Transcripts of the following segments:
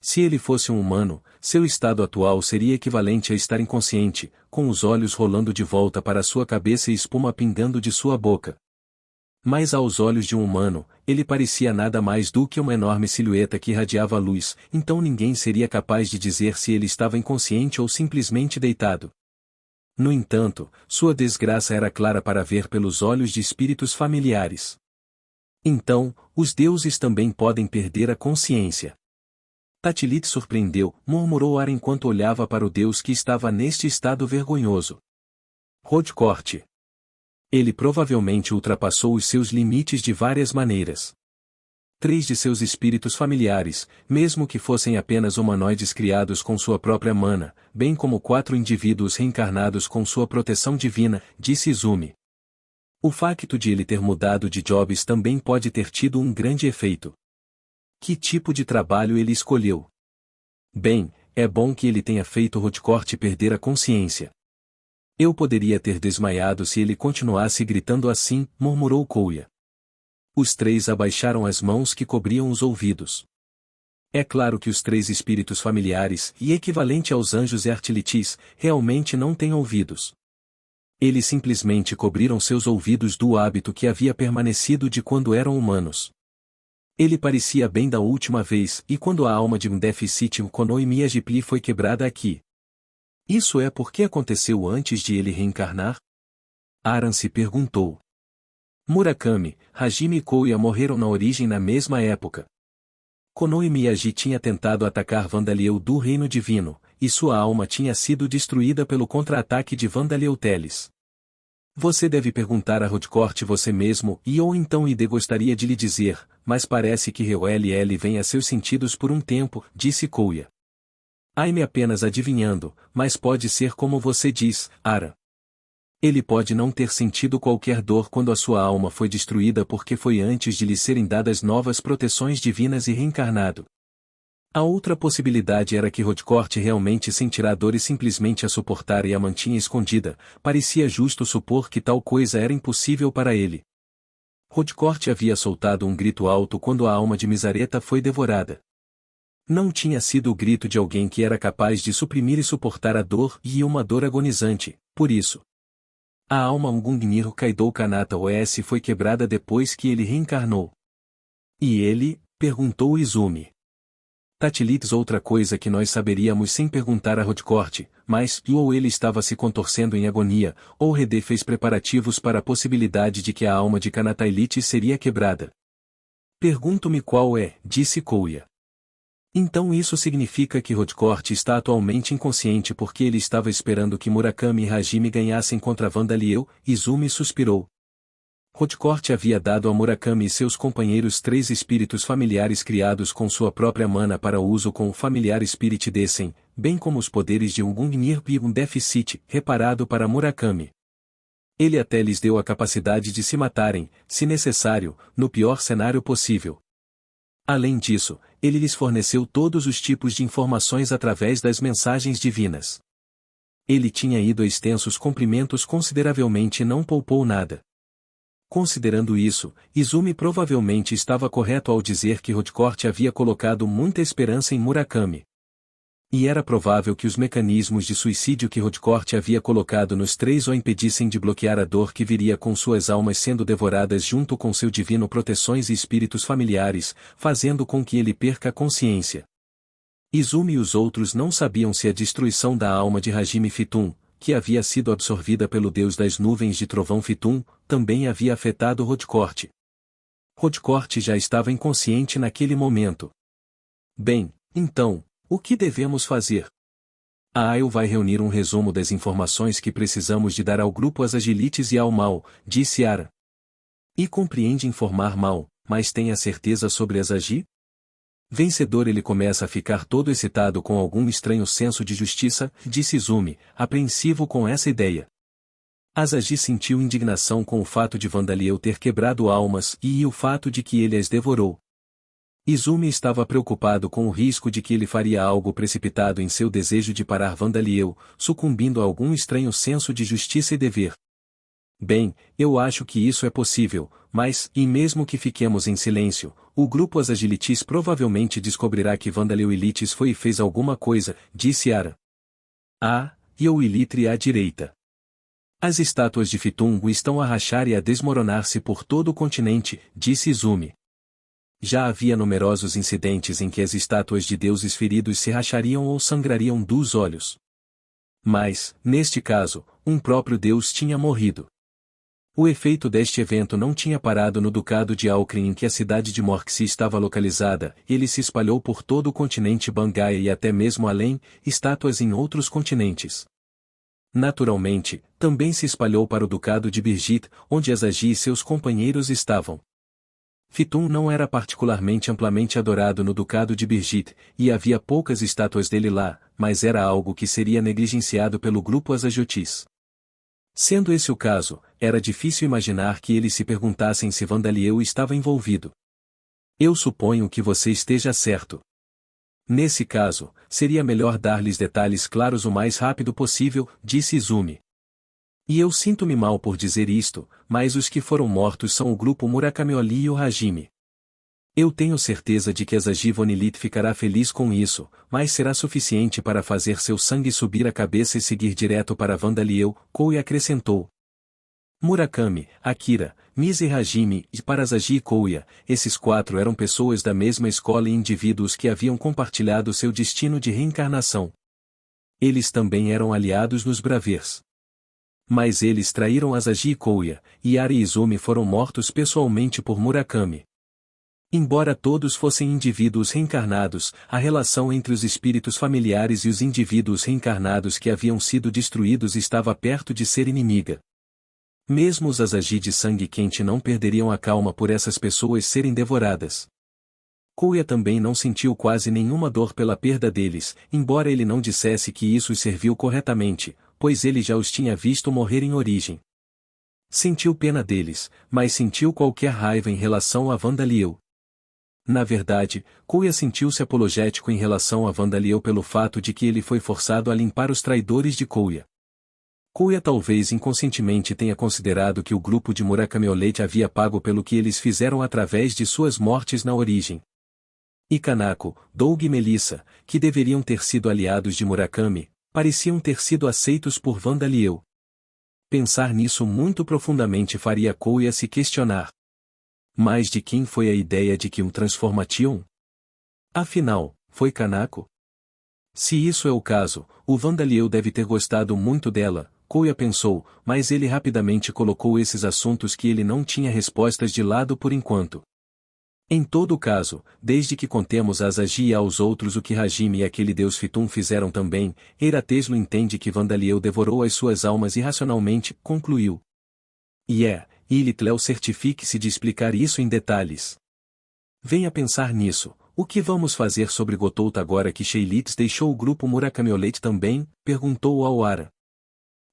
Se ele fosse um humano, seu estado atual seria equivalente a estar inconsciente, com os olhos rolando de volta para sua cabeça e espuma pingando de sua boca. Mas aos olhos de um humano, ele parecia nada mais do que uma enorme silhueta que irradiava luz, então ninguém seria capaz de dizer se ele estava inconsciente ou simplesmente deitado. No entanto, sua desgraça era clara para ver pelos olhos de espíritos familiares. Então, os deuses também podem perder a consciência. Tatilite surpreendeu, murmurou Ara enquanto olhava para o deus que estava neste estado vergonhoso. Rodcorte. Ele provavelmente ultrapassou os seus limites de várias maneiras. 3 de seus espíritos familiares, mesmo que fossem apenas humanoides criados com sua própria mana, bem como 4 indivíduos reencarnados com sua proteção divina, disse Izumi. O facto de ele ter mudado de jobs também pode ter tido um grande efeito. Que tipo de trabalho ele escolheu? Bem, é bom que ele tenha feito Rodcorte perder a consciência. Eu poderia ter desmaiado se ele continuasse gritando assim, murmurou Kouya. Os 3 abaixaram as mãos que cobriam os ouvidos. É claro que os 3 espíritos familiares, e equivalente aos anjos e artilitis, realmente não têm ouvidos. Eles simplesmente cobriram seus ouvidos do hábito que havia permanecido de quando eram humanos. Ele parecia bem da última vez, e quando a alma de um déficit Kono Miyajipli foi quebrada aqui. Isso é porque aconteceu antes de ele reencarnar? Aran se perguntou. Murakami, Hajime e Kouya morreram na origem na mesma época. Konoe Miyagi tinha tentado atacar Vandaliel do Reino Divino, e sua alma tinha sido destruída pelo contra-ataque de Vandaliel Teles. Você deve perguntar a Rodcorte você mesmo ou então Ide gostaria de lhe dizer, mas parece que Reull vem a seus sentidos por um tempo, disse Kouya. Ai-me apenas adivinhando, mas pode ser como você diz, Ara. Ele pode não ter sentido qualquer dor quando a sua alma foi destruída porque foi antes de lhe serem dadas novas proteções divinas e reencarnado. A outra possibilidade era que Rodcorte realmente sentirá dor e simplesmente a suportar e a mantinha escondida, parecia justo supor que tal coisa era impossível para ele. Rodcorte havia soltado um grito alto quando a alma de Mizareta foi devorada. Não tinha sido o grito de alguém que era capaz de suprimir e suportar a dor e uma dor agonizante, por isso. A alma Ungungnir Kaido Kanata OS foi quebrada depois que ele reencarnou. E ele? Perguntou Izumi. Tatilites outra coisa que nós saberíamos sem perguntar a Rodcorte, mas ou ele estava se contorcendo em agonia, ou Rede fez preparativos para a possibilidade de que a alma de Kanatailite seria quebrada. Pergunto-me qual é, disse Kouya. Então isso significa que Rodcorte está atualmente inconsciente porque ele estava esperando que Murakami e Hajime ganhassem contra Vandaliel, Izumi suspirou. Rodcorte havia dado a Murakami e seus companheiros 3 espíritos familiares criados com sua própria mana para uso com o familiar Spirit Dessen, bem como os poderes de Ungungnir e um déficit, reparado para Murakami. Ele até lhes deu a capacidade de se matarem, se necessário, no pior cenário possível. Além disso, ele lhes forneceu todos os tipos de informações através das mensagens divinas. Ele tinha ido a extensos comprimentos consideravelmente e não poupou nada. Considerando isso, Izumi provavelmente estava correto ao dizer que Rodcorte havia colocado muita esperança em Murakami. E era provável que os mecanismos de suicídio que Rodcorte havia colocado nos 3 o impedissem de bloquear a dor que viria com suas almas sendo devoradas junto com seu divino proteções e espíritos familiares, fazendo com que ele perca a consciência. Izumi e os outros não sabiam se a destruição da alma de Hajime Fitun, que havia sido absorvida pelo deus das nuvens de trovão Fitun, também havia afetado Rodcorte. Rodcorte já estava inconsciente naquele momento. Bem, então, o que devemos fazer? A AIL vai reunir um resumo das informações que precisamos de dar ao grupo As Agilites e ao Mal, disse Ara. E compreende informar Mal, mas tem a certeza sobre as Agi? Vencedor ele começa a ficar todo excitado com algum estranho senso de justiça, disse Izumi, apreensivo com essa ideia. Asagi sentiu indignação com o fato de Vandaliel ter quebrado almas e o fato de que ele as devorou. Izumi estava preocupado com o risco de que ele faria algo precipitado em seu desejo de parar Vandaliel, sucumbindo a algum estranho senso de justiça e dever. Bem, eu acho que isso é possível, mas, e mesmo que fiquemos em silêncio, o grupo Asagilitis provavelmente descobrirá que Vandaleuilitis foi e fez alguma coisa, disse Ara. Ah, e o Ilitre à direita. As estátuas de Fitungo estão a rachar e a desmoronar-se por todo o continente, disse Izumi. Já havia numerosos incidentes em que as estátuas de deuses feridos se rachariam ou sangrariam dos olhos. Mas, neste caso, um próprio deus tinha morrido. O efeito deste evento não tinha parado no ducado de Alcrin em que a cidade de Morxi estava localizada, ele se espalhou por todo o continente Bangaia e até mesmo além, estátuas em outros continentes. Naturalmente, também se espalhou para o ducado de Birgit, onde Asagi e seus companheiros estavam. Fitum não era particularmente amplamente adorado no ducado de Birgit, e havia poucas estátuas dele lá, mas era algo que seria negligenciado pelo grupo Asagiotis. Sendo esse o caso, era difícil imaginar que eles se perguntassem se Vandaliel estava envolvido. Eu suponho que você esteja certo. Nesse caso, seria melhor dar-lhes detalhes claros o mais rápido possível, disse Izumi. E eu sinto-me mal por dizer isto, mas os que foram mortos são o grupo Murakami-ori e o Hajime. Eu tenho certeza de que Asagi Vonilith ficará feliz com isso, mas será suficiente para fazer seu sangue subir a cabeça e seguir direto para Vandaliel, Kouya acrescentou. Murakami, Akira, Mise e Hajime, e para Asagi e Kouya, esses quatro eram pessoas da mesma escola e indivíduos que haviam compartilhado seu destino de reencarnação. Eles também eram aliados nos Bravers. Mas eles traíram Asagi e Kouya, e Ari e Izumi foram mortos pessoalmente por Murakami. Embora todos fossem indivíduos reencarnados, a relação entre os espíritos familiares e os indivíduos reencarnados que haviam sido destruídos estava perto de ser inimiga. Mesmo os Asagi de sangue quente não perderiam a calma por essas pessoas serem devoradas. Kouya também não sentiu quase nenhuma dor pela perda deles, embora ele não dissesse que isso os serviu corretamente, pois ele já os tinha visto morrer em origem. Sentiu pena deles, mas sentiu qualquer raiva em relação a Vandaliel. Na verdade, Kouya sentiu-se apologético em relação a Vandaliel pelo fato de que ele foi forçado a limpar os traidores de Kouya. Kouya talvez inconscientemente tenha considerado que o grupo de Murakami-ori havia pago pelo que eles fizeram através de suas mortes na origem. E Kanako, Doug e Melissa, que deveriam ter sido aliados de Murakami, pareciam ter sido aceitos por Vandaliel. Pensar nisso muito profundamente faria Kouya se questionar. Mas de quem foi a ideia de que transformation? Afinal, foi Kanako? Se isso é o caso, o Vandaliel deve ter gostado muito dela, Kouya pensou, mas ele rapidamente colocou esses assuntos que ele não tinha respostas de lado por enquanto. Em todo caso, desde que contemos a Asagi e aos outros o que Hajime e aquele deus Fitum fizeram também, Erateslo entende que Vandaliel devorou as suas almas irracionalmente, concluiu. Ilitleo certifique-se de explicar isso em detalhes. Venha pensar nisso, o que vamos fazer sobre Gotouta agora que Sheilitz deixou o grupo Murakami-ori também? Perguntou Awara.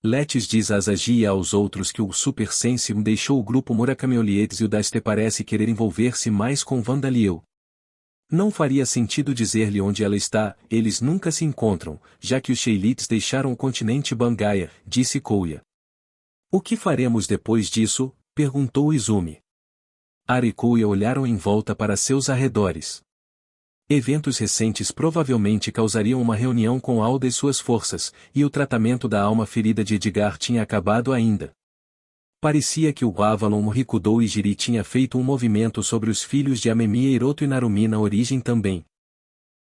Letes diz a Asagi e aos outros que o Super Sensium deixou o grupo Murakami-ori e o Daste parece querer envolver-se mais com Vandaliel. Não faria sentido dizer-lhe onde ela está, eles nunca se encontram, já que os Sheilitz deixaram o continente Bangaia, disse Kouya. O que faremos depois disso? Perguntou Izumi. Ari e Kouya olharam em volta para seus arredores. Eventos recentes provavelmente causariam uma reunião com Alda e suas forças, e o tratamento da alma ferida de Edgar tinha acabado ainda. Parecia que o Avalon Rikudou e Jiri tinha feito um movimento sobre os filhos de Amemiya Hiroto e Narumi na origem também.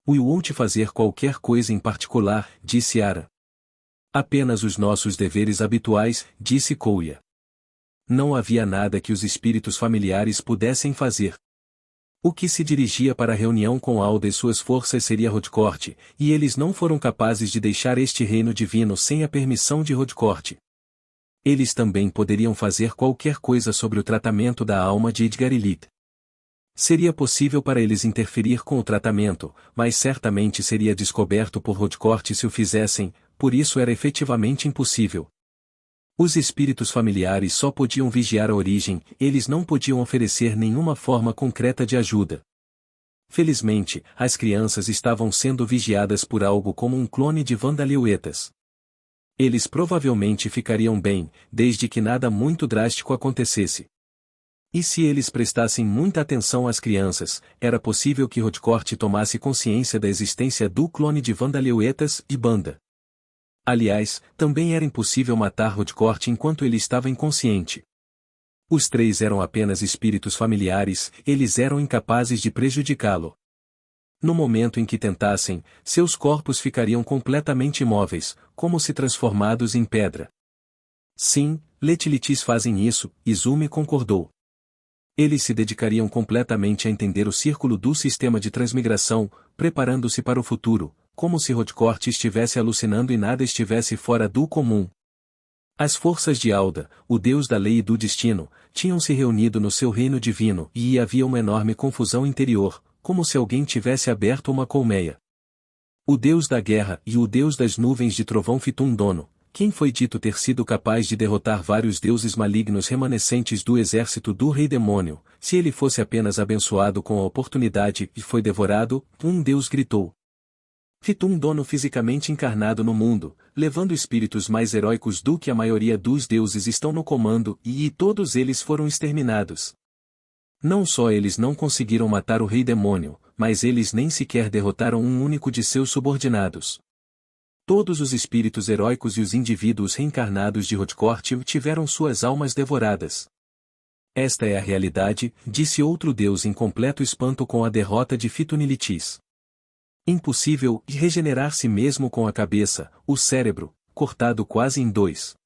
We won't fazer qualquer coisa em particular, disse Ara. Apenas os nossos deveres habituais, disse Kouya. Não havia nada que os espíritos familiares pudessem fazer. O que se dirigia para a reunião com Alda e suas forças seria Rodcourt, e eles não foram capazes de deixar este reino divino sem a permissão de Rodcourt. Eles também poderiam fazer qualquer coisa sobre o tratamento da alma de Edgarilith. Seria possível para eles interferir com o tratamento, mas certamente seria descoberto por Rodcourt se o fizessem, por isso era efetivamente impossível. Os espíritos familiares só podiam vigiar a origem, eles não podiam oferecer nenhuma forma concreta de ajuda. Felizmente, as crianças estavam sendo vigiadas por algo como um clone de Vandaleuetas. Eles provavelmente ficariam bem, desde que nada muito drástico acontecesse. E se eles prestassem muita atenção às crianças, era possível que Rodcourt tomasse consciência da existência do clone de Vandaleuetas e Banda. Aliás, também era impossível matar Rodcourt enquanto ele estava inconsciente. Os três eram apenas espíritos familiares, eles eram incapazes de prejudicá-lo. No momento em que tentassem, seus corpos ficariam completamente imóveis, como se transformados em pedra. Sim, Letilitis fazem isso, Izumi concordou. Eles se dedicariam completamente a entender o círculo do sistema de transmigração, preparando-se para o futuro, como se Rodcourt estivesse alucinando e nada estivesse fora do comum. As forças de Alda, o deus da lei e do destino, tinham se reunido no seu reino divino e havia uma enorme confusão interior, como se alguém tivesse aberto uma colmeia. O deus da guerra e o deus das nuvens de trovão Fitundono, quem foi dito ter sido capaz de derrotar vários deuses malignos remanescentes do exército do rei demônio, se ele fosse apenas abençoado com a oportunidade e foi devorado, um deus gritou. Fitundono fisicamente encarnado no mundo, levando espíritos mais heróicos do que a maioria dos deuses estão no comando e todos eles foram exterminados. Não só eles não conseguiram matar o rei demônio, mas eles nem sequer derrotaram um único de seus subordinados. Todos os espíritos heróicos e os indivíduos reencarnados de Rodcourt tiveram suas almas devoradas. Esta é a realidade, disse outro deus em completo espanto com a derrota de Fitunilitis. Impossível regenerar-se mesmo com a cabeça, o cérebro, cortado quase em dois.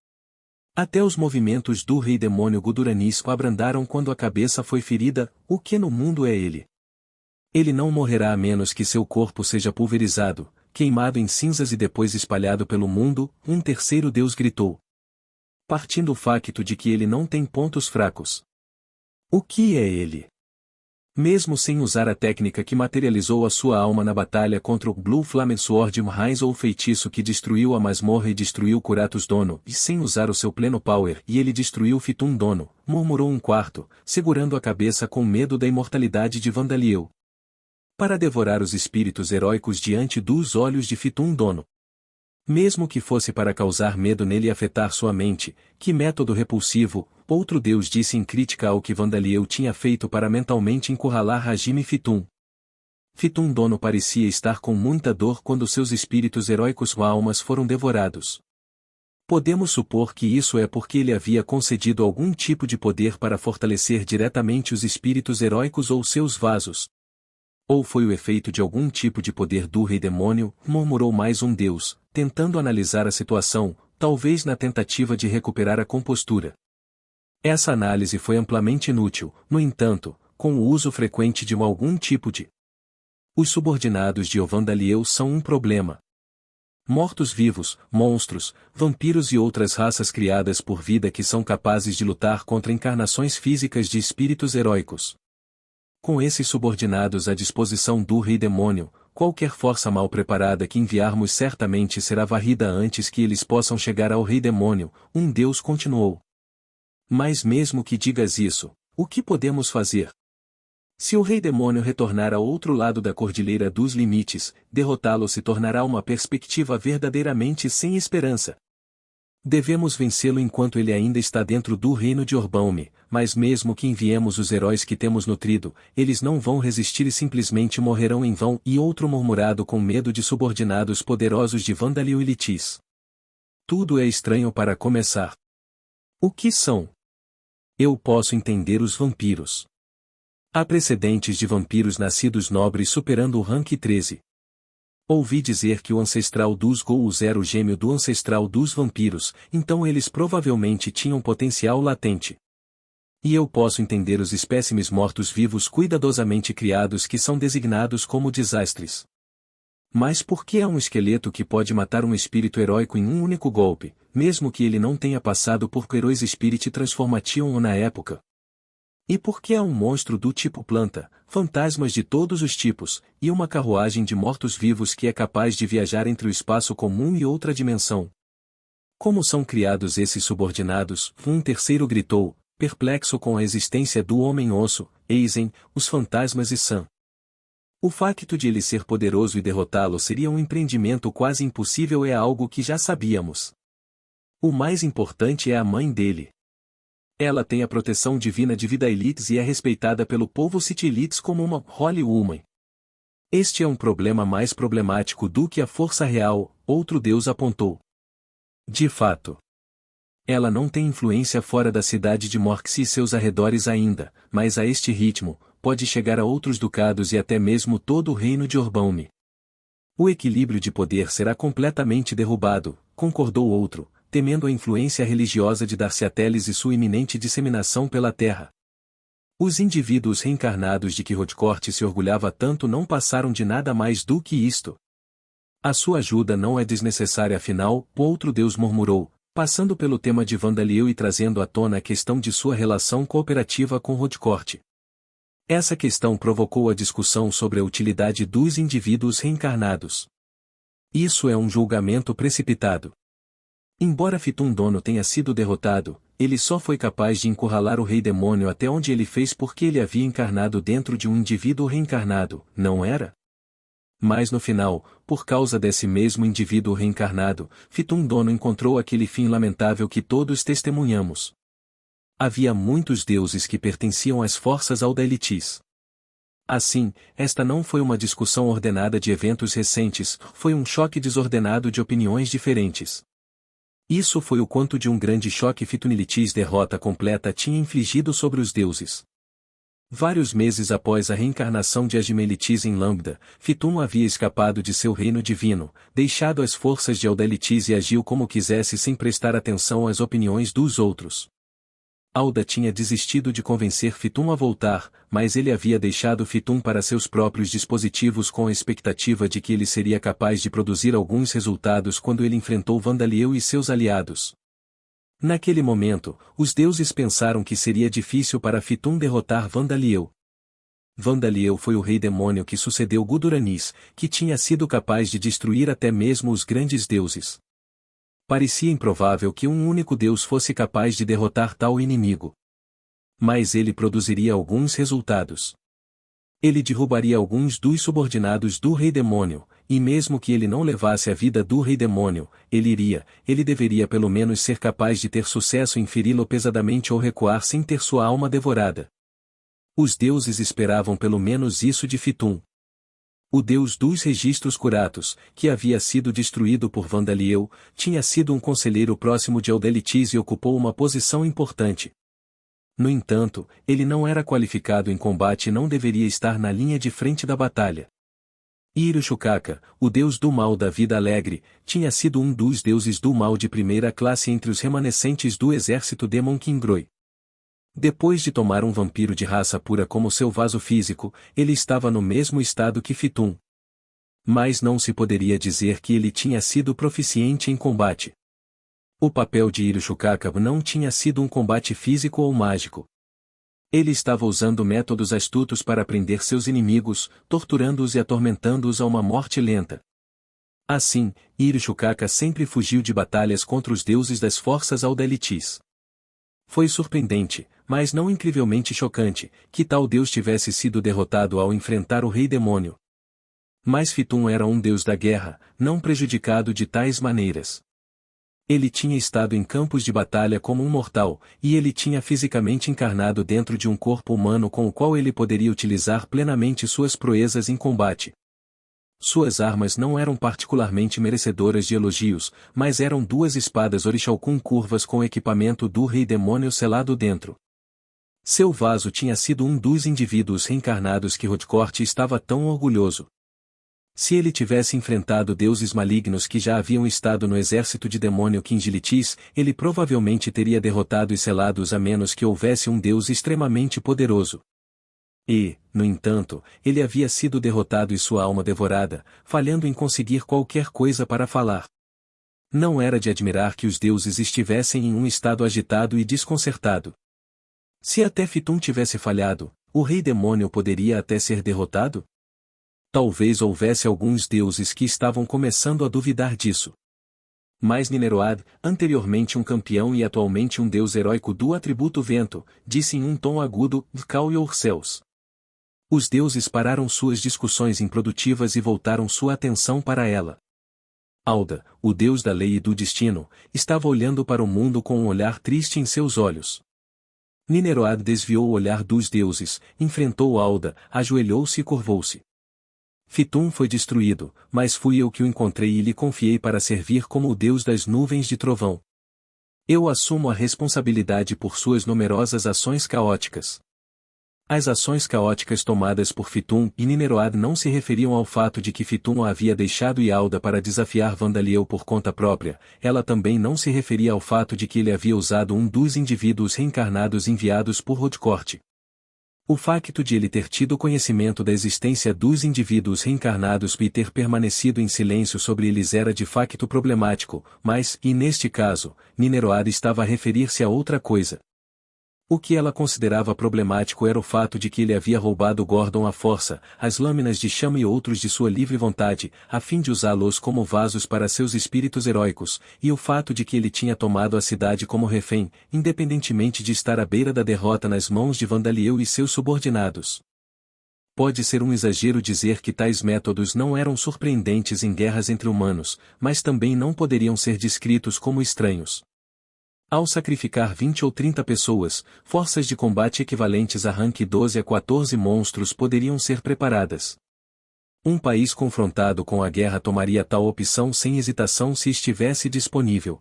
Até os movimentos do rei demônio Guduranis abrandaram quando a cabeça foi ferida, o que no mundo é ele? Ele não morrerá a menos que seu corpo seja pulverizado, queimado em cinzas e depois espalhado pelo mundo, um terceiro deus gritou. Partindo o facto de que ele não tem pontos fracos. O que é ele? Mesmo sem usar a técnica que materializou a sua alma na batalha contra o Blue Flame Sword Rise ou o feitiço que destruiu a masmorra e destruiu Kuratos Dono, e sem usar o seu pleno power e ele destruiu Fitun Dono, murmurou um quarto, segurando a cabeça com medo da imortalidade de Vandaliel. Para devorar os espíritos heróicos diante dos olhos de Fitun Dono. Mesmo que fosse para causar medo nele e afetar sua mente, que método repulsivo, outro deus disse em crítica ao que Vandaliel tinha feito para mentalmente encurralar Hajime Fitun. Fitun Dono parecia estar com muita dor quando seus espíritos heróicos ou almas foram devorados. Podemos supor que isso é porque ele havia concedido algum tipo de poder para fortalecer diretamente os espíritos heróicos ou seus vasos. Ou foi o efeito de algum tipo de poder do rei demônio, murmurou mais um deus, tentando analisar a situação, talvez na tentativa de recuperar a compostura. Essa análise foi amplamente inútil, no entanto, com o uso frequente de algum tipo de... Os subordinados de Vandaliel são um problema. Mortos-vivos, monstros, vampiros e outras raças criadas por vida que são capazes de lutar contra encarnações físicas de espíritos heróicos. Com esses subordinados à disposição do rei demônio, qualquer força mal preparada que enviarmos certamente será varrida antes que eles possam chegar ao rei demônio, um deus continuou. Mas mesmo que digas isso, o que podemos fazer? Se o rei demônio retornar ao outro lado da cordilheira dos limites, derrotá-lo se tornará uma perspectiva verdadeiramente sem esperança. Devemos vencê-lo enquanto ele ainda está dentro do reino de Orbaume, mas mesmo que enviemos os heróis que temos nutrido, eles não vão resistir e simplesmente morrerão em vão. E outro murmurado com medo de subordinados poderosos de Vandaliel e Litis. Tudo é estranho para começar. O que são? Eu posso entender os vampiros. Há precedentes de vampiros nascidos nobres superando o rank 13. Ouvi dizer que o ancestral dos Ghouls era o gêmeo do ancestral dos vampiros, então eles provavelmente tinham potencial latente. E eu posso entender os espécimes mortos-vivos cuidadosamente criados que são designados como desastres. Mas por que há um esqueleto que pode matar um espírito heróico em um único golpe, mesmo que ele não tenha passado por Heroes Spirit Transformation na época? E por que há um monstro do tipo planta, fantasmas de todos os tipos, e uma carruagem de mortos-vivos que é capaz de viajar entre o espaço comum e outra dimensão? Como são criados esses subordinados? Um terceiro gritou, perplexo com a existência do Homem-Osso, Eisen, os fantasmas e Sam. O facto de ele ser poderoso e derrotá-lo seria um empreendimento quase impossível é algo que já sabíamos. O mais importante é a mãe dele. Ela tem a proteção divina de Vidalites e é respeitada pelo povo Citilites como uma Holy Woman. Este é um problema mais problemático do que a força real, outro deus apontou. De fato, ela não tem influência fora da cidade de Morxi e seus arredores ainda, mas a este ritmo, pode chegar a outros ducados e até mesmo todo o reino de Orbaume. O equilíbrio de poder será completamente derrubado, concordou outro, temendo a influência religiosa de Darciateles e sua iminente disseminação pela terra. Os indivíduos reencarnados de que Rodcourt se orgulhava tanto não passaram de nada mais do que isto. A sua ajuda não é desnecessária afinal, o outro deus murmurou, passando pelo tema de Vandaliel e trazendo à tona a questão de sua relação cooperativa com Rodcourt. Essa questão provocou a discussão sobre a utilidade dos indivíduos reencarnados. Isso é um julgamento precipitado. Embora Fitundono tenha sido derrotado, ele só foi capaz de encurralar o rei demônio até onde ele fez porque ele havia encarnado dentro de um indivíduo reencarnado, não era? Mas no final, por causa desse mesmo indivíduo reencarnado, Fitundono encontrou aquele fim lamentável que todos testemunhamos. Havia muitos deuses que pertenciam às forças Aldaelitis. Assim, esta não foi uma discussão ordenada de eventos recentes, foi um choque desordenado de opiniões diferentes. Isso foi o quanto de um grande choque Fitunilitis derrota completa tinha infligido sobre os deuses. Vários meses após a reencarnação de Agimelitis em Lambda, Fitun havia escapado de seu reino divino, deixado as forças de Aldaelitis e agiu como quisesse sem prestar atenção às opiniões dos outros. Alda tinha desistido de convencer Fitun a voltar, mas ele havia deixado Fitun para seus próprios dispositivos com a expectativa de que ele seria capaz de produzir alguns resultados quando ele enfrentou Vandaliel e seus aliados. Naquele momento, os deuses pensaram que seria difícil para Fitun derrotar Vandaliel. Vandaliel foi o rei demônio que sucedeu Guduranis, que tinha sido capaz de destruir até mesmo os grandes deuses. Parecia improvável que um único deus fosse capaz de derrotar tal inimigo. Mas ele produziria alguns resultados. Ele derrubaria alguns dos subordinados do rei demônio, e mesmo que ele não levasse a vida do rei demônio, ele deveria pelo menos ser capaz de ter sucesso em feri-lo pesadamente ou recuar sem ter sua alma devorada. Os deuses esperavam pelo menos isso de Fitun. O deus dos registros curatos, que havia sido destruído por Vandaliel, tinha sido um conselheiro próximo de Aldaelitis e ocupou uma posição importante. No entanto, ele não era qualificado em combate e não deveria estar na linha de frente da batalha. Irushukaka, o deus do mal da vida alegre, tinha sido um dos deuses do mal de primeira classe entre os remanescentes do exército Demon Kingroi. Depois de tomar um vampiro de raça pura como seu vaso físico, ele estava no mesmo estado que Fitun. Mas não se poderia dizer que ele tinha sido proficiente em combate. O papel de Irushukaka não tinha sido um combate físico ou mágico. Ele estava usando métodos astutos para prender seus inimigos, torturando-os e atormentando-os a uma morte lenta. Assim, Irushukaka sempre fugiu de batalhas contra os deuses das forças Aldaelitis. Foi surpreendente, mas não incrivelmente chocante, que tal deus tivesse sido derrotado ao enfrentar o rei demônio. Mas Fitun era um deus da guerra, não prejudicado de tais maneiras. Ele tinha estado em campos de batalha como um mortal, e ele tinha fisicamente encarnado dentro de um corpo humano com o qual ele poderia utilizar plenamente suas proezas em combate. Suas armas não eram particularmente merecedoras de elogios, mas eram duas espadas Orixalcum curvas com equipamento do rei demônio selado dentro. Seu vaso tinha sido um dos indivíduos reencarnados que Rodcourt estava tão orgulhoso. Se ele tivesse enfrentado deuses malignos que já haviam estado no exército de demônio Kingilitis, ele provavelmente teria derrotado e selado-os a menos que houvesse um deus extremamente poderoso. E, no entanto, ele havia sido derrotado e sua alma devorada, falhando em conseguir qualquer coisa para falar. Não era de admirar que os deuses estivessem em um estado agitado e desconcertado. Se até Fitun tivesse falhado, o rei demônio poderia até ser derrotado? Talvez houvesse alguns deuses que estavam começando a duvidar disso. Mas Nineroad, anteriormente um campeão e atualmente um deus heróico do atributo vento, disse em um tom agudo, Cal e Orceus. Os deuses pararam suas discussões improdutivas e voltaram sua atenção para ela. Alda, o deus da lei e do destino, estava olhando para o mundo com um olhar triste em seus olhos. Nineroad desviou o olhar dos deuses, enfrentou Alda, ajoelhou-se e curvou-se. Fitum foi destruído, mas fui eu que o encontrei e lhe confiei para servir como o deus das nuvens de trovão. Eu assumo a responsabilidade por suas numerosas ações caóticas. As ações caóticas tomadas por Fitum e Nineroad não se referiam ao fato de que Fitum a havia deixado Ialda para desafiar Vandaliel por conta própria, ela também não se referia ao fato de que ele havia usado um dos indivíduos reencarnados enviados por Rodcourt. O facto de ele ter tido conhecimento da existência dos indivíduos reencarnados e ter permanecido em silêncio sobre eles era de facto problemático, mas, e neste caso, Nineroad estava a referir-se a outra coisa. O que ela considerava problemático era o fato de que ele havia roubado Gordon à força, as lâminas de chama e outros de sua livre vontade, a fim de usá-los como vasos para seus espíritos heróicos, e o fato de que ele tinha tomado a cidade como refém, independentemente de estar à beira da derrota nas mãos de Vandaliel e seus subordinados. Pode ser um exagero dizer que tais métodos não eram surpreendentes em guerras entre humanos, mas também não poderiam ser descritos como estranhos. Ao sacrificar 20 ou 30 pessoas, forças de combate equivalentes a rank 12 a 14 monstros poderiam ser preparadas. Um país confrontado com a guerra tomaria tal opção sem hesitação se estivesse disponível.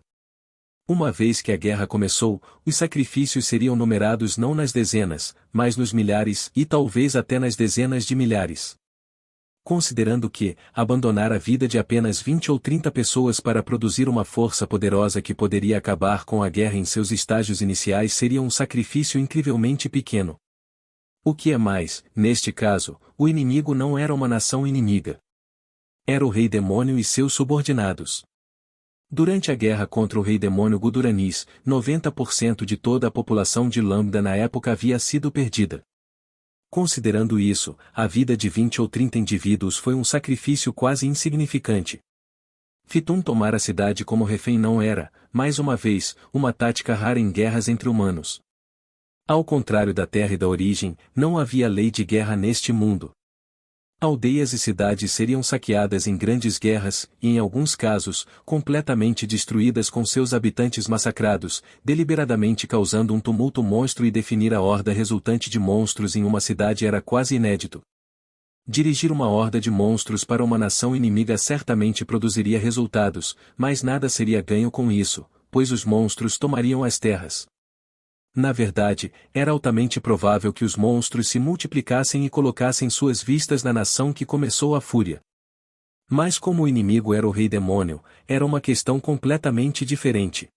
Uma vez que a guerra começou, os sacrifícios seriam numerados não nas dezenas, mas nos milhares e talvez até nas dezenas de milhares. Considerando que, abandonar a vida de apenas 20 ou 30 pessoas para produzir uma força poderosa que poderia acabar com a guerra em seus estágios iniciais seria um sacrifício incrivelmente pequeno. O que é mais, neste caso, o inimigo não era uma nação inimiga. Era o Rei Demônio e seus subordinados. Durante a guerra contra o Rei Demônio Guduranis, 90% de toda a população de Lambda na época havia sido perdida. Considerando isso, a vida de 20 ou 30 indivíduos foi um sacrifício quase insignificante. Fitum tomar a cidade como refém não era, mais uma vez, uma tática rara em guerras entre humanos. Ao contrário da Terra e da Origem, não havia lei de guerra neste mundo. Aldeias e cidades seriam saqueadas em grandes guerras, e em alguns casos, completamente destruídas com seus habitantes massacrados, deliberadamente causando um tumulto monstro e definir a horda resultante de monstros em uma cidade era quase inédito. Dirigir uma horda de monstros para uma nação inimiga certamente produziria resultados, mas nada seria ganho com isso, pois os monstros tomariam as terras. Na verdade, era altamente provável que os monstros se multiplicassem e colocassem suas vistas na nação que começou a fúria. Mas como o inimigo era o Rei Demônio, era uma questão completamente diferente.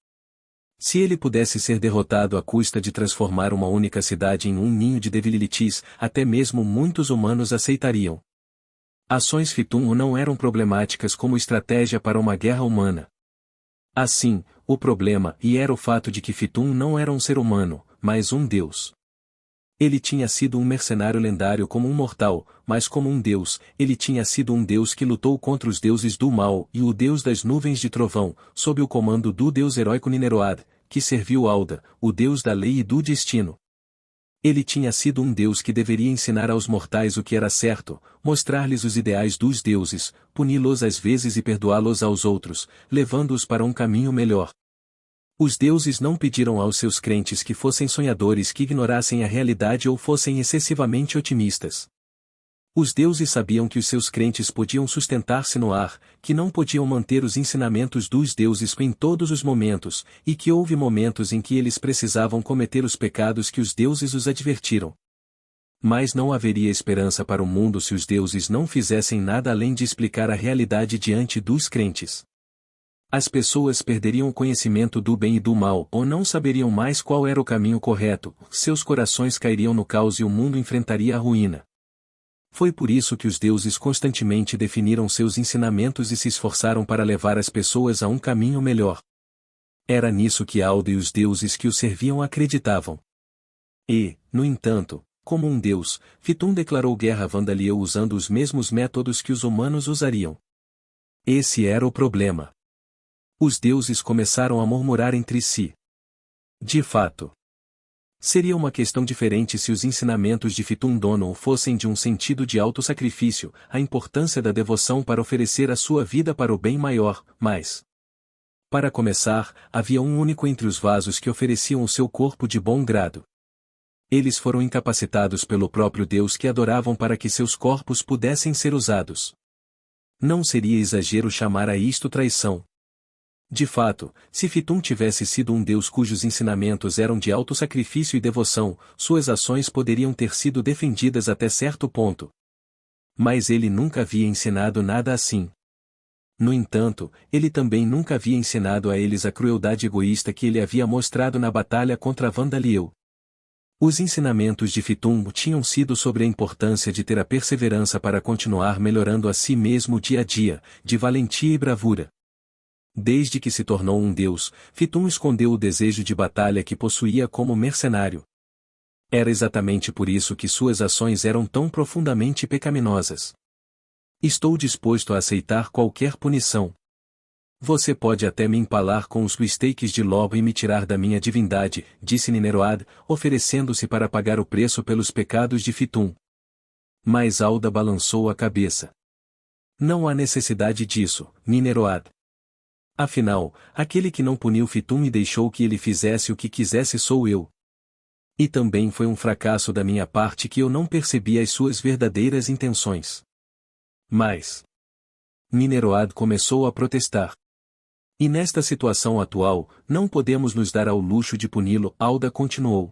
Se ele pudesse ser derrotado à custa de transformar uma única cidade em um ninho de devililitis, até mesmo muitos humanos aceitariam. Ações Fitum não eram problemáticas como estratégia para uma guerra humana. Assim, o problema era o fato de que Fitum não era um ser humano, mas um deus. Ele tinha sido um mercenário lendário como um mortal, mas como um deus, ele tinha sido um deus que lutou contra os deuses do mal e o deus das nuvens de trovão, sob o comando do deus heróico Nineroad, que serviu Alda, o deus da lei e do destino. Ele tinha sido um deus que deveria ensinar aos mortais o que era certo, mostrar-lhes os ideais dos deuses, puni-los às vezes e perdoá-los aos outros, levando-os para um caminho melhor. Os deuses não pediram aos seus crentes que fossem sonhadores que ignorassem a realidade ou fossem excessivamente otimistas. Os deuses sabiam que os seus crentes podiam sustentar-se no ar, que não podiam manter os ensinamentos dos deuses em todos os momentos, e que houve momentos em que eles precisavam cometer os pecados que os deuses os advertiram. Mas não haveria esperança para o mundo se os deuses não fizessem nada além de explicar a realidade diante dos crentes. As pessoas perderiam o conhecimento do bem e do mal ou não saberiam mais qual era o caminho correto, seus corações cairiam no caos e o mundo enfrentaria a ruína. Foi por isso que os deuses constantemente definiram seus ensinamentos e se esforçaram para levar as pessoas a um caminho melhor. Era nisso que Alda e os deuses que o serviam acreditavam. E, no entanto, como um deus, Fitum declarou guerra a Vandaliel usando os mesmos métodos que os humanos usariam. Esse era o problema. Os deuses começaram a murmurar entre si. De fato, Seria uma questão diferente se os ensinamentos de Fitun Dono fossem de um sentido de autossacrifício, a importância da devoção para oferecer a sua vida para o bem maior, mas... Para começar, havia um único entre os vasos que ofereciam o seu corpo de bom grado. Eles foram incapacitados pelo próprio Deus que adoravam para que seus corpos pudessem ser usados. Não seria exagero chamar a isto traição. De fato, se Fitun tivesse sido um Deus cujos ensinamentos eram de autossacrifício e devoção, suas ações poderiam ter sido defendidas até certo ponto. Mas ele nunca havia ensinado nada assim. No entanto, ele também nunca havia ensinado a eles a crueldade egoísta que ele havia mostrado na batalha contra Vandaliel. Os ensinamentos de Fitun tinham sido sobre a importância de ter a perseverança para continuar melhorando a si mesmo dia a dia, de valentia e bravura. Desde que se tornou um deus, Fitun escondeu o desejo de batalha que possuía como mercenário. Era exatamente por isso que suas ações eram tão profundamente pecaminosas. Estou disposto a aceitar qualquer punição. Você pode até me empalar com os twisteques de lobo e me tirar da minha divindade, disse Nineroad, oferecendo-se para pagar o preço pelos pecados de Fitun. Mas Alda balançou a cabeça. Não há necessidade disso, Nineroad. Afinal, aquele que não puniu Fitun e deixou que ele fizesse o que quisesse sou eu. E também foi um fracasso da minha parte que eu não percebi as suas verdadeiras intenções. Mas... Nineroad começou a protestar. E nesta situação atual, não podemos nos dar ao luxo de puni-lo, Alda continuou.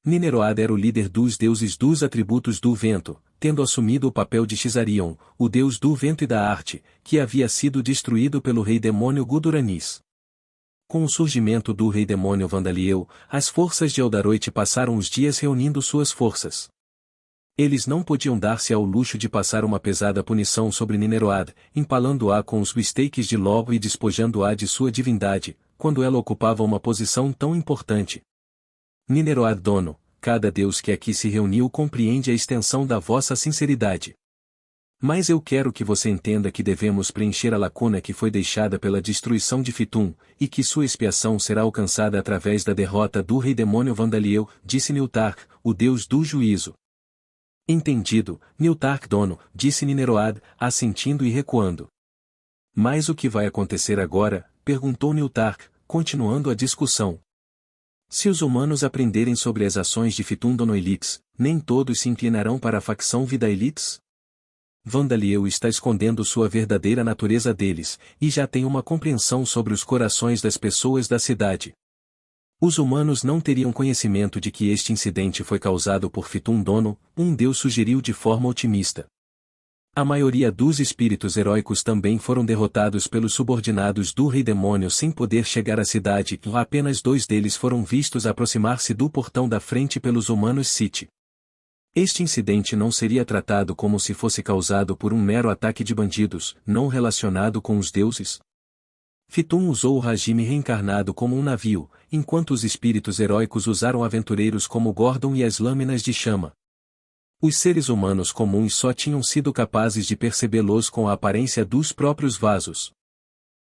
Nineroad era o líder dos deuses dos atributos do vento, tendo assumido o papel de Xarion, o deus do vento e da arte, que havia sido destruído pelo rei demônio Guduranis. Com o surgimento do rei demônio Vandaliel, as forças de Eldaroit passaram os dias reunindo suas forças. Eles não podiam dar-se ao luxo de passar uma pesada punição sobre Nineroad, empalando-a com os twisteques de lobo e despojando-a de sua divindade, quando ela ocupava uma posição tão importante. Nineroad Dono, cada deus que aqui se reuniu compreende a extensão da vossa sinceridade. Mas eu quero que você entenda que devemos preencher a lacuna que foi deixada pela destruição de Fitun, e que sua expiação será alcançada através da derrota do rei demônio Vandaliel, disse Niltark, o deus do juízo. Entendido, Niltark Dono, disse Nineroad, assentindo e recuando. Mas o que vai acontecer agora? Perguntou Niltark, continuando a discussão. Se os humanos aprenderem sobre as ações de Fitun Dono Elites, nem todos se inclinarão para a facção Vida Elites? Vandaliel está escondendo sua verdadeira natureza deles, e já tem uma compreensão sobre os corações das pessoas da cidade. Os humanos não teriam conhecimento de que este incidente foi causado por Fitun Dono, um deus sugeriu de forma otimista. A maioria dos espíritos heróicos também foram derrotados pelos subordinados do rei demônio sem poder chegar à cidade, e apenas 2 deles foram vistos aproximar-se do portão da frente pelos humanos City. Este incidente não seria tratado como se fosse causado por um mero ataque de bandidos, não relacionado com os deuses? Fitun usou o Hajime reencarnado como um navio, enquanto os espíritos heróicos usaram aventureiros como Gordon e as lâminas de chama. Os seres humanos comuns só tinham sido capazes de percebê-los com a aparência dos próprios vasos.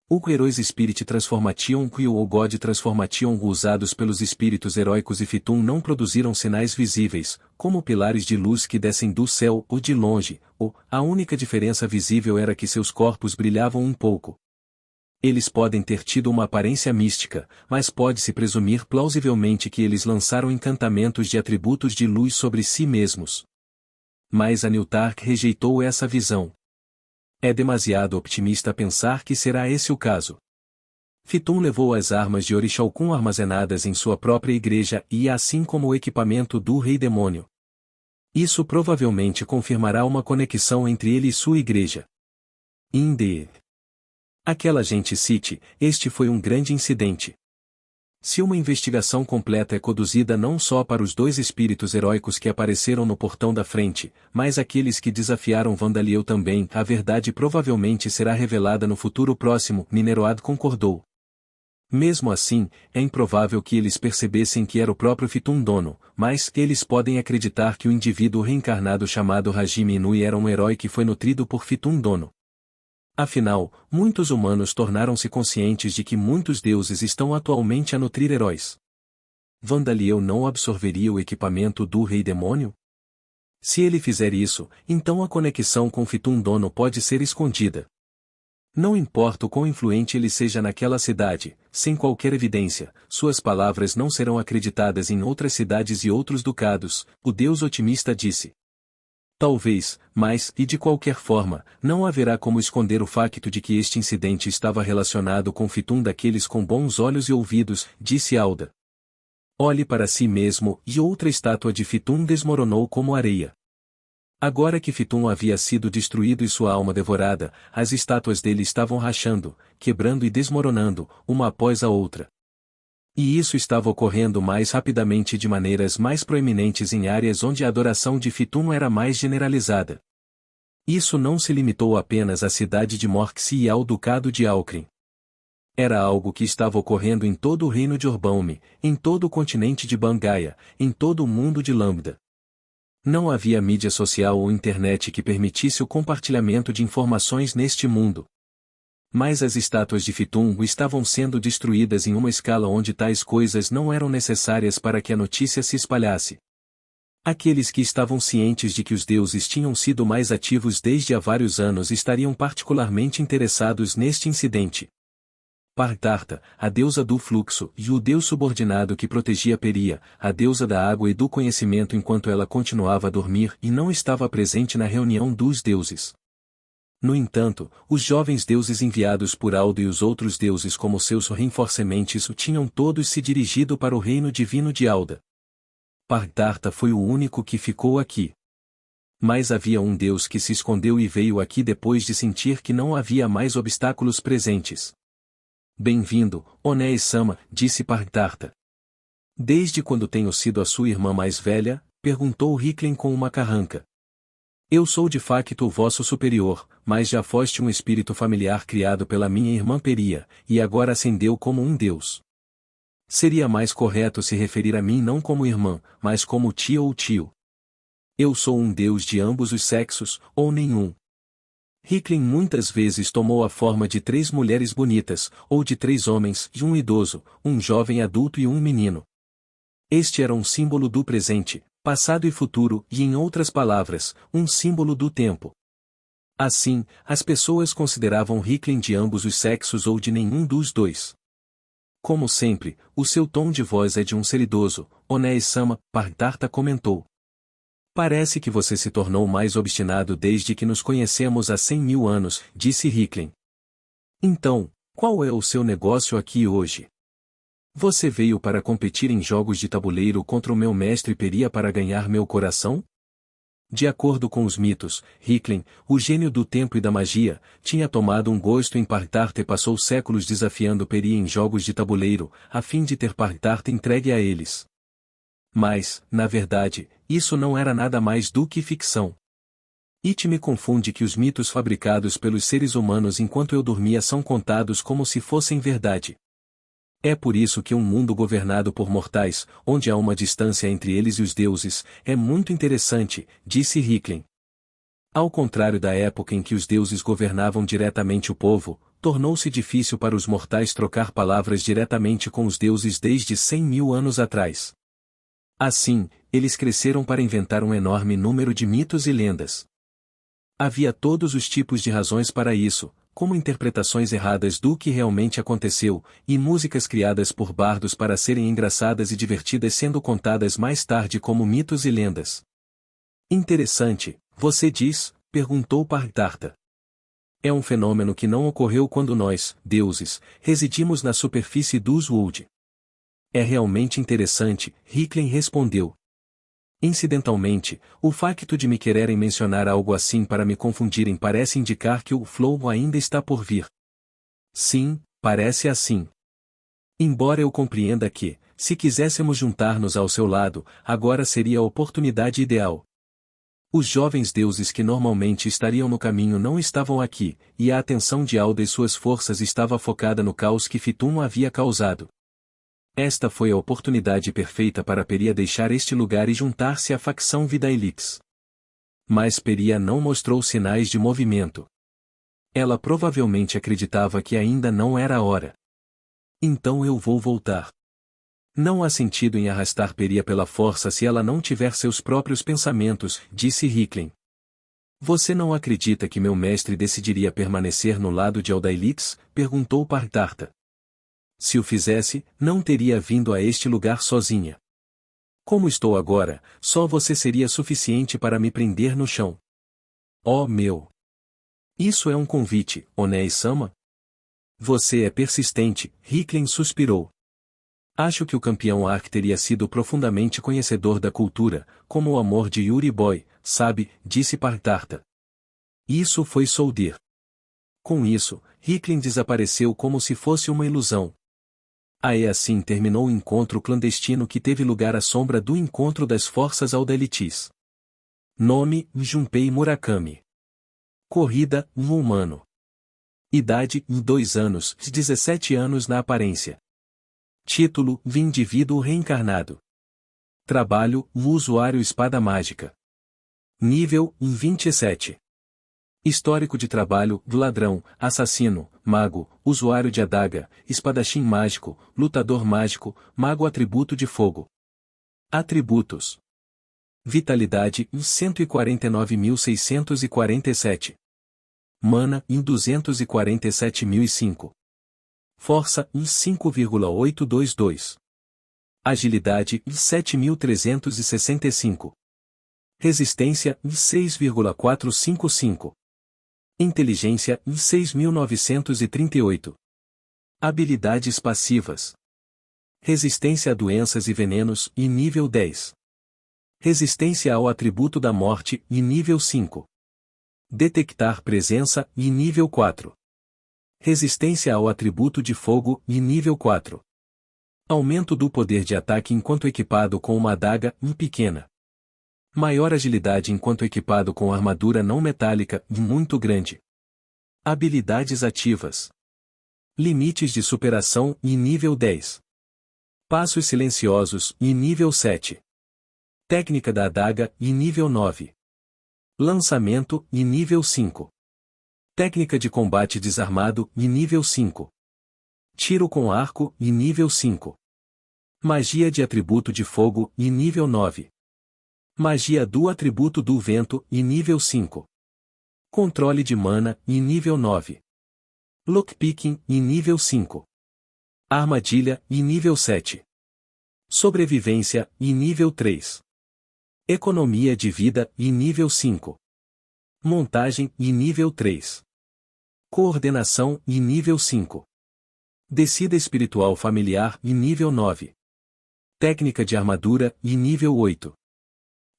O Heróis Spirit Transformation e o God Transformation usados pelos espíritos heróicos e Fitun não produziram sinais visíveis, como pilares de luz que descem do céu ou de longe, a única diferença visível era que seus corpos brilhavam um pouco. Eles podem ter tido uma aparência mística, mas pode-se presumir plausivelmente que eles lançaram encantamentos de atributos de luz sobre si mesmos. Mas a Niltark rejeitou essa visão. É demasiado optimista pensar que será esse o caso. Fitun levou as armas de Orixalcum armazenadas em sua própria igreja e assim como o equipamento do rei demônio. Isso provavelmente confirmará uma conexão entre ele e sua igreja. Indeed. Aquela gente City, este foi um grande incidente. Se uma investigação completa é conduzida não só para os 2 espíritos heróicos que apareceram no portão da frente, mas aqueles que desafiaram Vandaliel também, a verdade provavelmente será revelada no futuro próximo, Nineroad concordou. Mesmo assim, é improvável que eles percebessem que era o próprio Fitun Dono, mas eles podem acreditar que o indivíduo reencarnado chamado Hajime Inui era um herói que foi nutrido por Fitun Dono. Afinal, muitos humanos tornaram-se conscientes de que muitos deuses estão atualmente a nutrir heróis. Vandaliel não absorveria o equipamento do Rei Demônio? Se ele fizer isso, então a conexão com Fitum Dono pode ser escondida. Não importa o quão influente ele seja naquela cidade, sem qualquer evidência, suas palavras não serão acreditadas em outras cidades e outros ducados, o Deus otimista disse. Talvez, mas, e de qualquer forma, não haverá como esconder o facto de que este incidente estava relacionado com Fitum daqueles com bons olhos e ouvidos, disse Alda. Olhe para si mesmo, e outra estátua de Fitum desmoronou como areia. Agora que Fitum havia sido destruído e sua alma devorada, as estátuas dele estavam rachando, quebrando e desmoronando, uma após a outra. E isso estava ocorrendo mais rapidamente de maneiras mais proeminentes em áreas onde a adoração de Fitum era mais generalizada. Isso não se limitou apenas à cidade de Morxi e ao ducado de Alcrim. Era algo que estava ocorrendo em todo o reino de Orbaume, em todo o continente de Bangaia, em todo o mundo de Lambda. Não havia mídia social ou internet que permitisse o compartilhamento de informações neste mundo. Mas as estátuas de Fitum estavam sendo destruídas em uma escala onde tais coisas não eram necessárias para que a notícia se espalhasse. Aqueles que estavam cientes de que os deuses tinham sido mais ativos desde há vários anos estariam particularmente interessados neste incidente. Partarta, a deusa do fluxo, e o deus subordinado que protegia Peria, a deusa da água e do conhecimento enquanto ela continuava a dormir e não estava presente na reunião dos deuses. No entanto, os jovens deuses enviados por Aldo e os outros deuses como seus reinforcements tinham todos se dirigido para o reino divino de Alda. Partarta foi o único que ficou aqui. Mas havia um deus que se escondeu e veio aqui depois de sentir que não havia mais obstáculos presentes. Bem-vindo, Onéis-sama, disse Partarta. Desde quando tenho sido a sua irmã mais velha? Perguntou Riklen com uma carranca. Eu sou de facto o vosso superior, mas já foste um espírito familiar criado pela minha irmã Peria, e agora ascendeu como um deus. Seria mais correto se referir a mim não como irmã, mas como tia ou tio. Eu sou um deus de ambos os sexos, ou nenhum. Riklen muitas vezes tomou a forma de 3 mulheres bonitas, ou de 3 homens e um idoso, um jovem adulto e um menino. Este era um símbolo do presente, passado e futuro e, em outras palavras, um símbolo do tempo. Assim, as pessoas consideravam Riklen de ambos os sexos ou de nenhum dos dois. Como sempre, o seu tom de voz é de um ser idoso, Onéis-sama, Partarta comentou. Parece que você se tornou mais obstinado desde que nos conhecemos há 100.000 anos, disse Riklen. Então, qual é o seu negócio aqui hoje? Você veio para competir em jogos de tabuleiro contra o meu mestre Peria para ganhar meu coração? De acordo com os mitos, Riklen, o gênio do tempo e da magia, tinha tomado um gosto em Partarta e passou séculos desafiando Peria em jogos de tabuleiro, a fim de ter Partarta entregue a eles. Mas, na verdade, isso não era nada mais do que ficção. It me confunde que os mitos fabricados pelos seres humanos enquanto eu dormia são contados como se fossem verdade. É por isso que um mundo governado por mortais, onde há uma distância entre eles e os deuses, é muito interessante, disse Riklen. Ao contrário da época em que os deuses governavam diretamente o povo, tornou-se difícil para os mortais trocar palavras diretamente com os deuses desde 100.000 anos atrás. Assim, eles cresceram para inventar um enorme número de mitos e lendas. Havia todos os tipos de razões para isso, como interpretações erradas do que realmente aconteceu, e músicas criadas por bardos para serem engraçadas e divertidas sendo contadas mais tarde como mitos e lendas. Interessante, você diz? Perguntou Partarta. É um fenômeno que não ocorreu quando nós, deuses, residimos na superfície dos Wold. É realmente interessante, Riklen respondeu. Incidentalmente, o facto de me quererem mencionar algo assim para me confundirem parece indicar que o flow ainda está por vir. Sim, parece assim. Embora eu compreenda que, se quiséssemos juntar-nos ao seu lado, agora seria a oportunidade ideal. Os jovens deuses que normalmente estariam no caminho não estavam aqui, e a atenção de Alda e suas forças estava focada no caos que Fitum havia causado. Esta foi a oportunidade perfeita para Peria deixar este lugar e juntar-se à facção Vidailix. Mas Peria não mostrou sinais de movimento. Ela provavelmente acreditava que ainda não era a hora. Então eu vou voltar. Não há sentido em arrastar Peria pela força se ela não tiver seus próprios pensamentos, disse Hicklin. Você não acredita que meu mestre decidiria permanecer no lado de Aldailix? Perguntou Partarta. Se o fizesse, não teria vindo a este lugar sozinha. Como estou agora, só você seria suficiente para me prender no chão. Oh meu! Isso é um convite, Onei-sama? Você é persistente, Hicklin suspirou. Acho que o campeão Ark teria sido profundamente conhecedor da cultura, como o amor de Yuri Boy, sabe, disse Partarta. Isso foi Soldir. Com isso, Hicklin desapareceu como se fosse uma ilusão. Aí assim terminou o encontro clandestino que teve lugar à sombra do encontro das forças Aldelitis. Nome, Junpei Murakami. Corrida, um humano. Idade, 2 anos, 17 anos na aparência. Título, indivíduo reencarnado. Trabalho, usuário espada mágica. Nível, 27. Histórico de trabalho, ladrão, assassino, mago, usuário de adaga, espadachim mágico, lutador mágico, mago atributo de fogo. Atributos. Vitalidade, 149.647. Mana, 247.005. Força, 5,822. Agilidade, 7.365. Resistência, 6,455. Inteligência, 6.938. Habilidades passivas. Resistência a doenças e venenos, nível 10. Resistência ao atributo da morte, nível 5. Detectar presença, nível 4. Resistência ao atributo de fogo, nível 4. Aumento do poder de ataque enquanto equipado com uma adaga, pequena. Maior agilidade enquanto equipado com armadura não metálica, muito grande. Habilidades ativas. Limites de superação, nível 10. Passos silenciosos, nível 7. Técnica da adaga, nível 9. Lançamento, nível 5. Técnica de combate desarmado, nível 5. Tiro com arco, nível 5. Magia de atributo de fogo, nível 9. Magia do atributo do vento, nível 5. Controle de mana, nível 9. Lockpicking, nível 5. Armadilha, nível 7. Sobrevivência, nível 3. Economia de vida, nível 5. Montagem, nível 3. Coordenação, nível 5. Descida espiritual familiar, nível 9. Técnica de armadura, nível 8.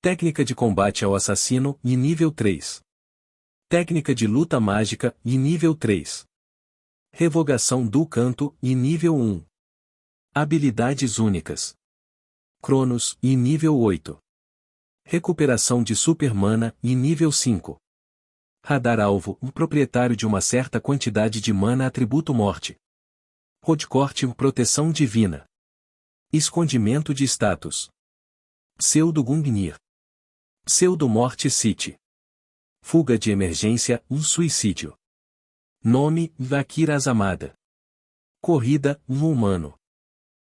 Técnica de combate ao assassino, nível 3. Técnica de luta mágica, nível 3. Revogação do canto, nível 1. Habilidades únicas. Cronos, nível 8. Recuperação de super mana, nível 5. Radar alvo, proprietário de uma certa quantidade de mana atributo morte. Rodcorte, proteção divina. Escondimento de status. Pseudo Gungnir. Pseudo Morte City. Fuga de emergência, suicídio. Nome, Vakira Azamada. Corrida, humano.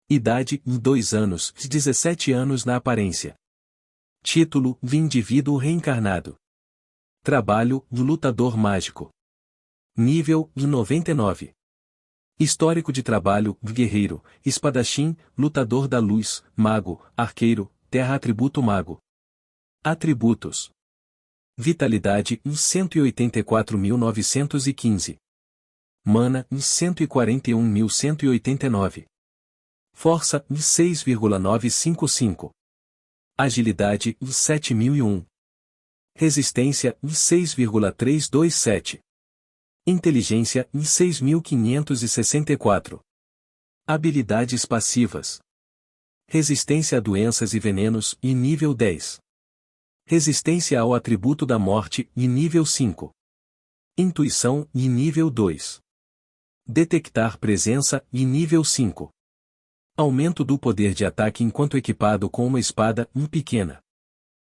Idade, 2 anos, 17 anos na aparência. Título, indivíduo reencarnado. Trabalho, lutador mágico. Nível, 99. Histórico de trabalho, guerreiro, espadachim, lutador da luz, mago, arqueiro, terra atributo mago. Atributos. Vitalidade, 184.915. Mana, 141.189. Força, 6,955. Agilidade, 7.001. Resistência, 6,327. Inteligência, 6.564. Habilidades passivas. Resistência a doenças e venenos, nível 10. Resistência ao atributo da morte, nível 5. Intuição, nível 2. Detectar presença, nível 5. Aumento do poder de ataque enquanto equipado com uma espada, pequena.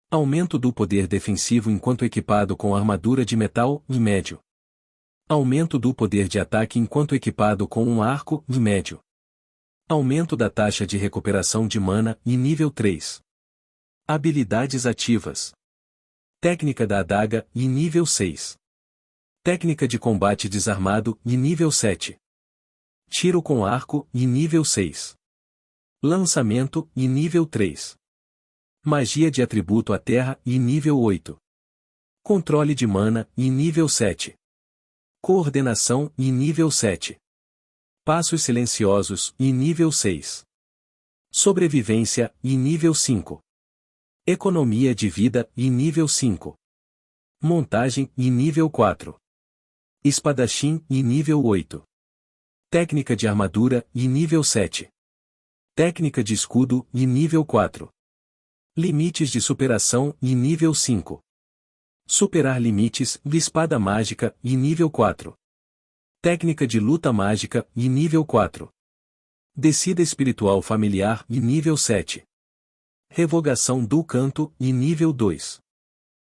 Aumento do poder defensivo enquanto equipado com armadura de metal, médio. Aumento do poder de ataque enquanto equipado com um arco, médio. Aumento da taxa de recuperação de mana em nível 3. Habilidades ativas. Técnica da adaga em nível 6. Técnica de combate desarmado em nível 7. Tiro com arco em nível 6. Lançamento em nível 3. Magia de atributo à terra em nível 8. Controle de mana em nível 7. Coordenação em nível 7. Passos silenciosos em nível 6. Sobrevivência em nível 5. Economia de vida em nível 5. Montagem em nível 4. Espadachim em nível 8. Técnica de armadura em nível 7. Técnica de escudo em nível 4. Limites de superação em nível 5. Superar limites de espada mágica em nível 4. Técnica de luta mágica em nível 4. Descida espiritual familiar em nível 7. Revogação do canto em nível 2.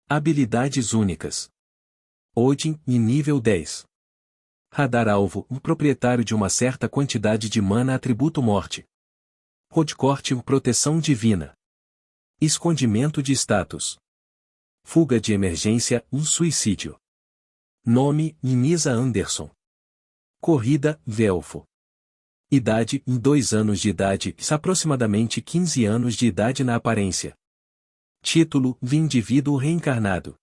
Habilidades únicas. Odin em nível 10. Radar alvo, proprietário de uma certa quantidade de mana atributo morte. Rodcorte proteção divina. Escondimento de status. Fuga de emergência, suicídio. Nome, Nisa Anderson. Corrida, Velfo. Idade, 2 anos de idade, aproximadamente 15 anos de idade na aparência. Título, indivíduo reencarnado.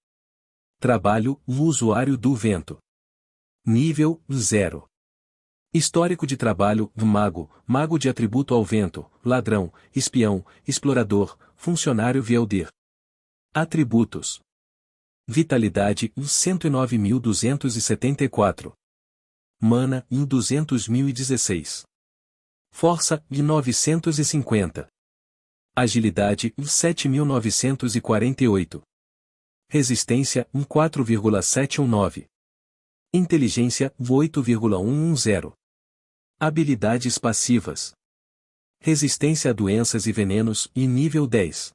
Trabalho, usuário do vento. Nível, 0. Histórico de trabalho, mago, mago de atributo ao vento, ladrão, espião, explorador, funcionário Vieldir. Atributos. Vitalidade, 109.274. Mana, 200.016. Força, 950. Agilidade, 7.948. Resistência, 4,719. Inteligência, 8,110. Habilidades passivas. Resistência a doenças e venenos, nível 10.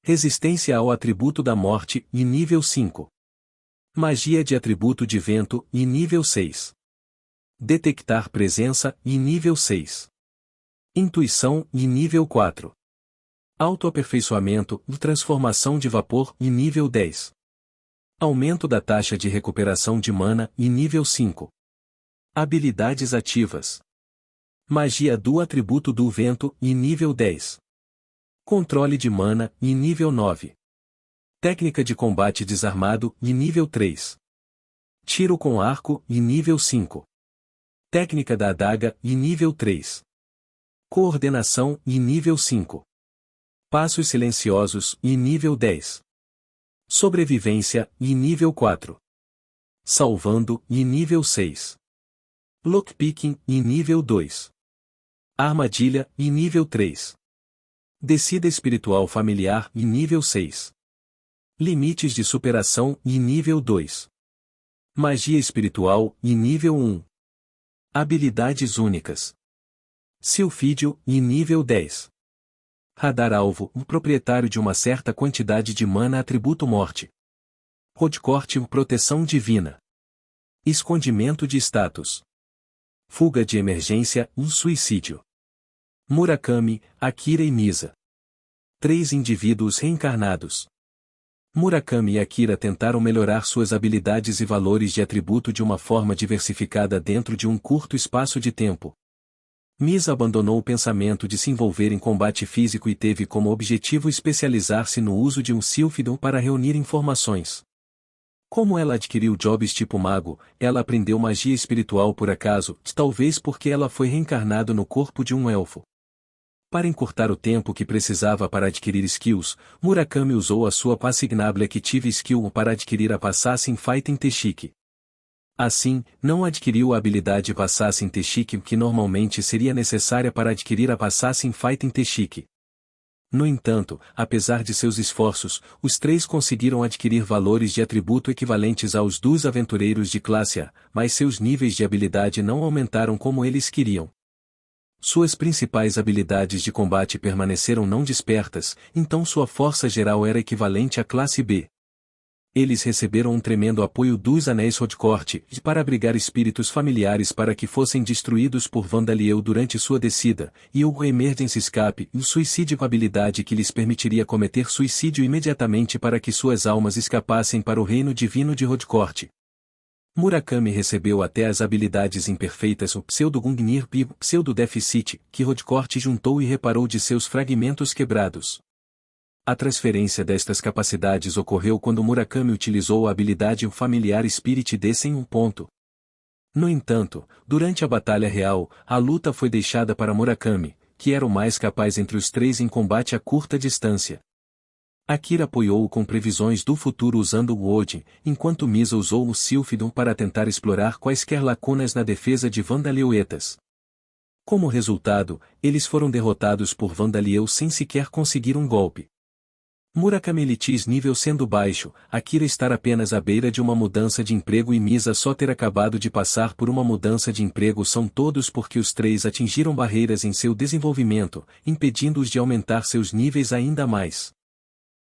Resistência ao atributo da morte, nível 5. Magia de atributo de vento, nível 6. Detectar presença, nível 6. Intuição, nível 4. Autoaperfeiçoamento, transformação de vapor, nível 10. Aumento da taxa de recuperação de mana, nível 5. Habilidades ativas. Magia do atributo do vento, nível 10. Controle de mana, nível 9. Técnica de combate desarmado, nível 3. Tiro com arco, nível 5. Técnica da adaga, nível 3. Coordenação, nível 5. Passos silenciosos, nível 10. Sobrevivência, nível 4. Salvando, nível 6. Lockpicking, nível 2. Armadilha, nível 3. Descida espiritual familiar, nível 6. Limites de superação, nível 2. Magia espiritual, nível 1. Habilidades únicas. Silfídio, nível 10. Radar alvo, proprietário de uma certa quantidade de mana atributo morte. Rodcorte, proteção divina. Escondimento de status. Fuga de emergência, suicídio. Murakami, Akira e Nisa. 3 indivíduos reencarnados. Murakami e Akira tentaram melhorar suas habilidades e valores de atributo de uma forma diversificada dentro de um curto espaço de tempo. Nisa abandonou o pensamento de se envolver em combate físico e teve como objetivo especializar-se no uso de um Sylphidon para reunir informações. Como ela adquiriu jobs tipo mago, ela aprendeu magia espiritual por acaso, talvez porque ela foi reencarnado no corpo de um elfo. Para encurtar o tempo que precisava para adquirir skills, Murakami usou a sua Passignable Active Skill para adquirir a Passassin Fighting Technique. Assim, não adquiriu a habilidade Passassin Technique que normalmente seria necessária para adquirir a Passassin Fighting Technique. No entanto, apesar de seus esforços, os 3 conseguiram adquirir valores de atributo equivalentes aos dos aventureiros de classe A, mas seus níveis de habilidade não aumentaram como eles queriam. Suas principais habilidades de combate permaneceram não despertas, então sua força geral era equivalente à classe B. Eles receberam um tremendo apoio dos Anéis Rodcourt para abrigar espíritos familiares para que fossem destruídos por Vandaliel durante sua descida, e o Emergency Escape e o suicídio com habilidade que lhes permitiria cometer suicídio imediatamente para que suas almas escapassem para o reino divino de Rodcourt. Murakami recebeu até as habilidades imperfeitas o Pseudo-Gungnir e o Pseudo-Deficit, que Rodcourt juntou e reparou de seus fragmentos quebrados. A transferência destas capacidades ocorreu quando Murakami utilizou a habilidade o Familiar Spirit Desse em um ponto. No entanto, durante a batalha real, a luta foi deixada para Murakami, que era o mais capaz entre os três em combate a curta distância. Akira apoiou-o com previsões do futuro usando o Odin, enquanto Misa usou o Sylphidon para tentar explorar quaisquer lacunas na defesa de Vandaleuetas. Como resultado, eles foram derrotados por Vandaliel sem sequer conseguir um golpe. Murakami Litis nível sendo baixo, Akira estar apenas à beira de uma mudança de emprego e Misa só ter acabado de passar por uma mudança de emprego são todos porque os três atingiram barreiras em seu desenvolvimento, impedindo-os de aumentar seus níveis ainda mais.